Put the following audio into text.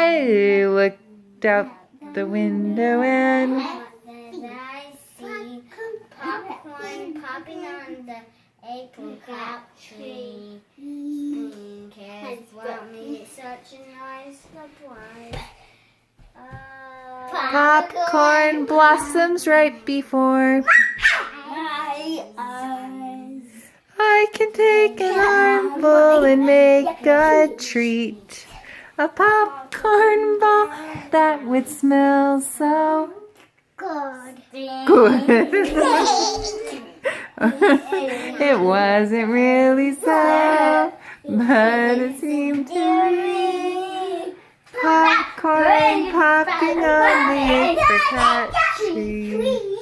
I looked out the window and What did I see? Popcorn popping on the apricot tree. Kids brought me such a nice surprise. popcorn blossoms right before My eyes. I can take an armful and make a treat. A popcorn ball that would smell so Good. good. It wasn't really so, but it seemed to me. Popcorn popping on the apricot tree.